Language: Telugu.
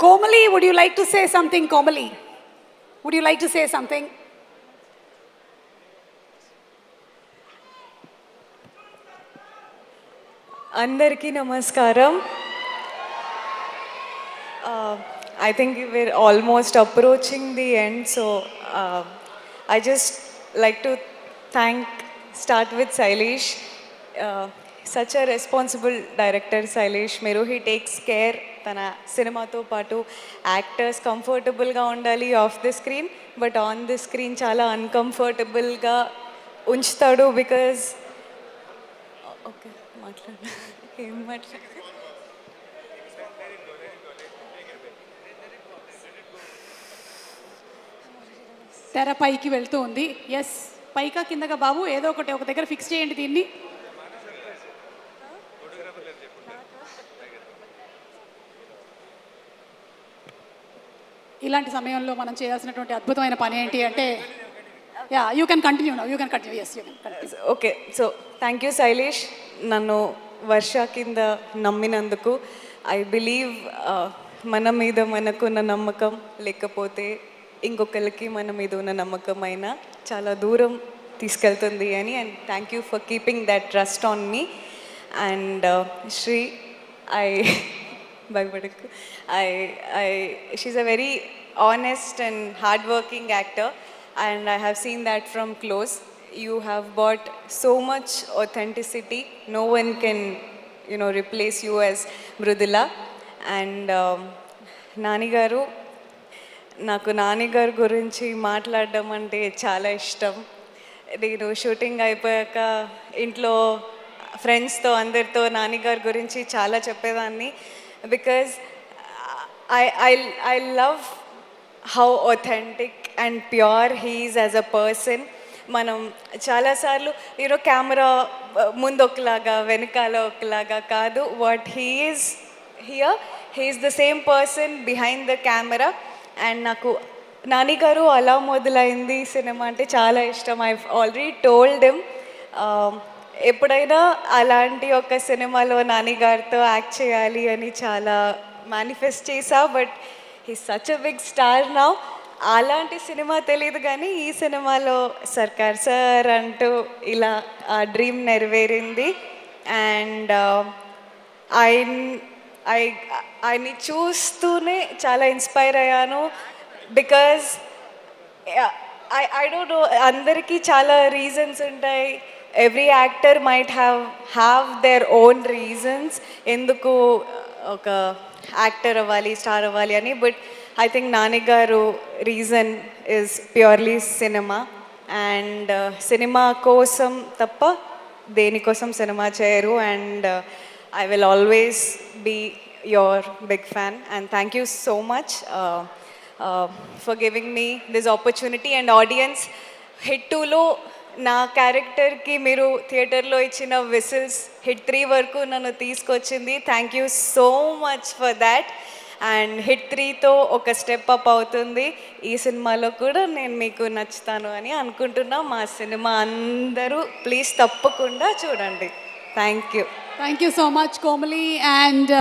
Komali, would you like to say something, Komali? Would you like to say something? అందరికీ నమస్కారం. I think we're almost approaching the end, so I just like to start with Sailesh. Such a responsible director, Sailesh Meru. He takes care తన సినిమాతో పాటు యాక్టర్స్ కంఫర్టబుల్గా ఉండాలి of the screen, but on the screen చాలా అన్కంఫర్టబుల్గా ఉంచుతాడు. బికాజ్ ఓకే మాట్లాడు ఏం మాట్లాడు తెర పైకి వెళ్తూ ఉంది. ఎస్, పైకా కిందగా బాబు ఏదో ఒకటి ఒక దగ్గర ఫిక్స్ చేయండి దీన్ని. ఇలాంటి సమయంలో మనం చేయాల్సినటువంటి అద్భుతమైన పని ఏంటి అంటే, yeah you can continue now, you can continue. Yes, you can continue. Okay, so thank you Shailesh, నన్ను వర్ష కింద నమ్మినందుకు. ఐ బిలీవ్ మన మీద మనకున్న నమ్మకం లేకపోతే ఇంకొకరికి మన మీద ఉన్న నమ్మకం అయినా చాలా దూరం తీసుకెళ్తుంది అని. And thank you for keeping that trust on me. And Sri, I భయపడకు, she's a very honest and hardworking actor, and I have seen that from close. You have brought so much authenticity. No one can, replace you as Mrudula. And Nani garu, నాకు నాన్నగారి గురించి మాట్లాడడం అంటే చాలా ఇష్టం. నేను షూటింగ్ అయిపోయాక ఇంట్లో ఫ్రెండ్స్తో అందరితో నాన్నగారి గురించి చాలా చెప్పేదాన్ని. Because I love how authentic and pure he is as a person. మనం చాలాసార్లు కెమెరా ముందు ఒకలాగా వెనకాల ఒకలాగా కాదు. What he is here, he is the same person behind the camera. And నాకు నాన్నగారు అలా మొదలైంది సినిమా అంటే చాలా ఇష్టం. ఐ ఆల్రెడీ టోల్డ్ హిమ్ ఎప్పుడైనా అలాంటి ఒక సినిమాలో నాన్నగారితో యాక్ట్ చేయాలి అని చాలా మేనిఫెస్ట్ చేసా. But he such a big star now. అలాంటి సినిమా తెలియదు కానీ ఈ సినిమాలో సర్కార్ సార్ అంటూ ఇలా ఆ డ్రీమ్ నెరవేరింది. అండ్ ఆయన్ని చూస్తూనే చాలా ఇన్స్పైర్ అయ్యాను. బికాజ్ ఐ డోంట్ నో, అందరికీ చాలా రీజన్స్ ఉంటాయి. Every actor might have their own reasons ఎందుకు ఒక యాక్టర్ అవ్వాలి, స్టార్ అవ్వాలి అని. బట్ ఐ థింక్ నాన్నగారు reason is purely cinema. And cinema కోసం తప్ప దేనికోసం సినిమా చేయరు. And I will always be your big fan, and thank you so much for giving me this opportunity. And audience, Hit 2లో నా క్యారెక్టర్కి మీరు థియేటర్లో ఇచ్చిన విసిల్స్ హిట్ 3 వరకు నన్ను తీసుకొచ్చింది. Thank you so much for that. And hit 3తో ఒక స్టెప్ అప్ అవుతుంది. ఈ సినిమాలో కూడా నేను మీకు నచ్చుతాను అని అనుకుంటున్నా. మా సినిమా అందరూ ప్లీజ్ తప్పకుండా చూడండి. Thank you. Thank you so much, Komali. And